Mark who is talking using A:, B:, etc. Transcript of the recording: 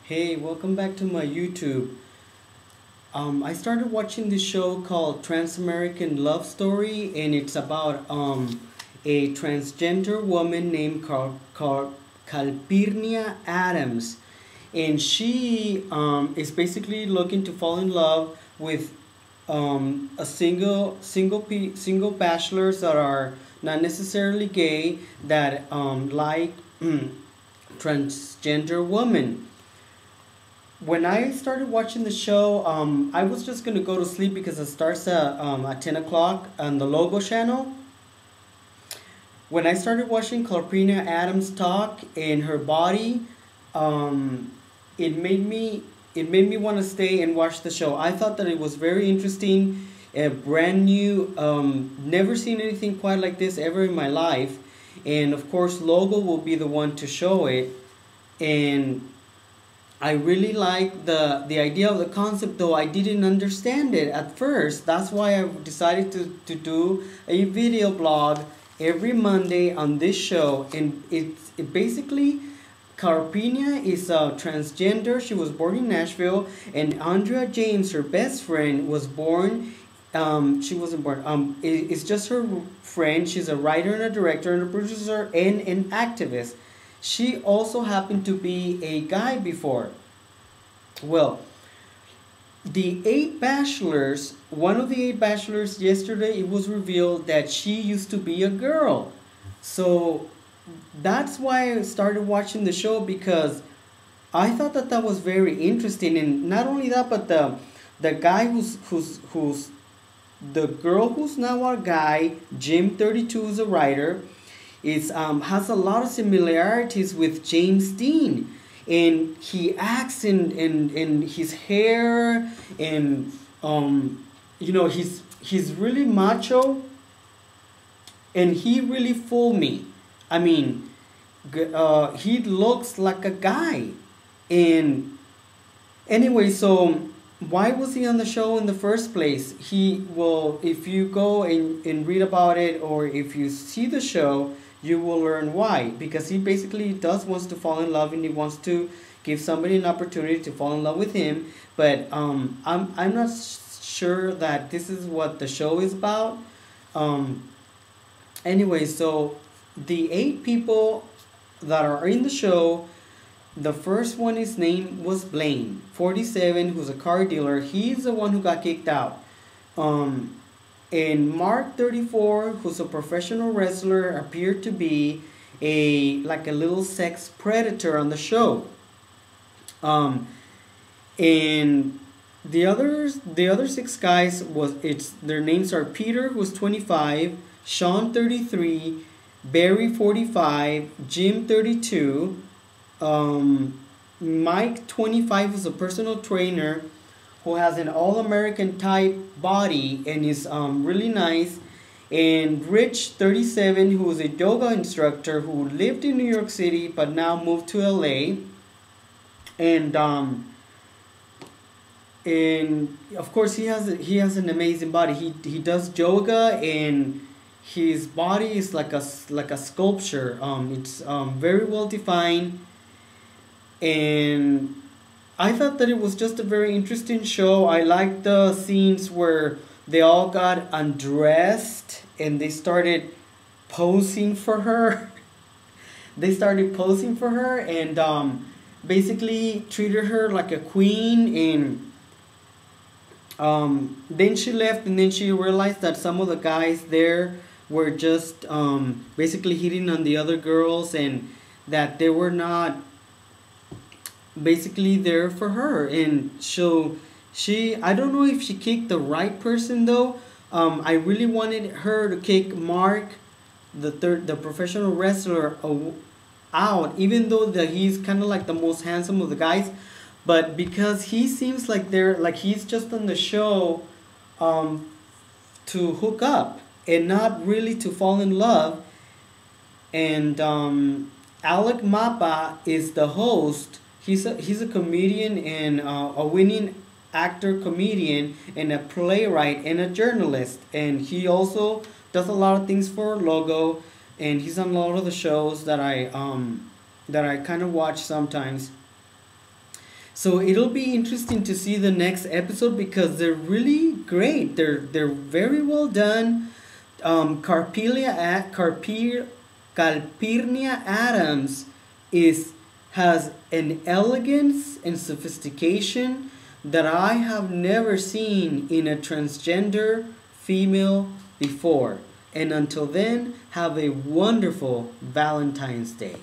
A: Hey, welcome back to my YouTube. I started watching this show called Transamerican Love Story, and it's about a transgender woman named Calpernia Addams, and she is basically looking to fall in love with a single bachelors that are not necessarily gay that like transgender women. When I started watching the show, I was just gonna go to sleep because it starts at 10 o'clock on the Logo channel. When I started watching Calpernia Addams talk in her body, um, it made me want to stay and watch the show. I thought that it was very interesting, brand new. Never seen anything quite like this ever in my life, and of course, Logo will be the one to show it. And I really like the idea of the concept, though I didn't understand it at first. That's why I decided to do a video blog every Monday on this show. And it basically, Carpenia is a transgender. She was born in Nashville, and Andrea James, her best friend, was born. She wasn't born. It's just her friend. She's a writer and a director and a producer and an activist. She also happened to be a guy before. Well, the eight bachelors, one of the eight bachelors yesterday, it was revealed that she used to be a girl. So that's why I started watching the show, because I thought that that was very interesting. And not only that, but the guy who's the girl who's now a guy, Jim 32 is a writer, is has a lot of similarities with James Dean, and he acts in his hair, and he's really macho, and he really fooled me. I mean, he looks like a guy, and anyway, so why was he on the show in the first place? If you go and read about it, or if you see the show, you will learn why. Because he basically does wants to fall in love, and he wants to give somebody an opportunity to fall in love with him. But I'm not sure that this is what the show is about. Um, anyway, so the eight people that are in the show, the first one, his name was Blaine, 47, who's a car dealer. He's the one who got kicked out. And Mark, 34, who's a professional wrestler, appeared to be a little sex predator on the show. And the other six guys, their names are Peter, who's 25, Sean, 33, Barry, 45, Jim, 32. Mike, 25, is a personal trainer who has an all-American type body and is really nice. And Rich, 37, who is a yoga instructor who lived in New York City but now moved to LA. And of course he has an amazing body. He does yoga, and his body is like a sculpture. It's very well defined. And I thought that it was just a very interesting show. I liked the scenes where they all got undressed and they started posing for her. They started posing for her, and basically treated her like a queen. And then she left, and then she realized that some of the guys there were just basically hitting on the other girls, and that they were not basically there for her. And so I don't know if she kicked the right person, though. I really wanted her to kick Mark, the professional wrestler, out, even though he's kind of like the most handsome of the guys. But because he seems like he's just on the show to hook up and not really to fall in love. And Alec Mapa is the host. He's a comedian, and a winning actor, comedian, and a playwright, and a journalist. And he also does a lot of things for Logo, and he's on a lot of the shows that I kind of watch sometimes. So it'll be interesting to see the next episode because they're really great. They're very well done. Calpernia Addams has an elegance and sophistication that I have never seen in a transgender female before. And until then, have a wonderful Valentine's Day.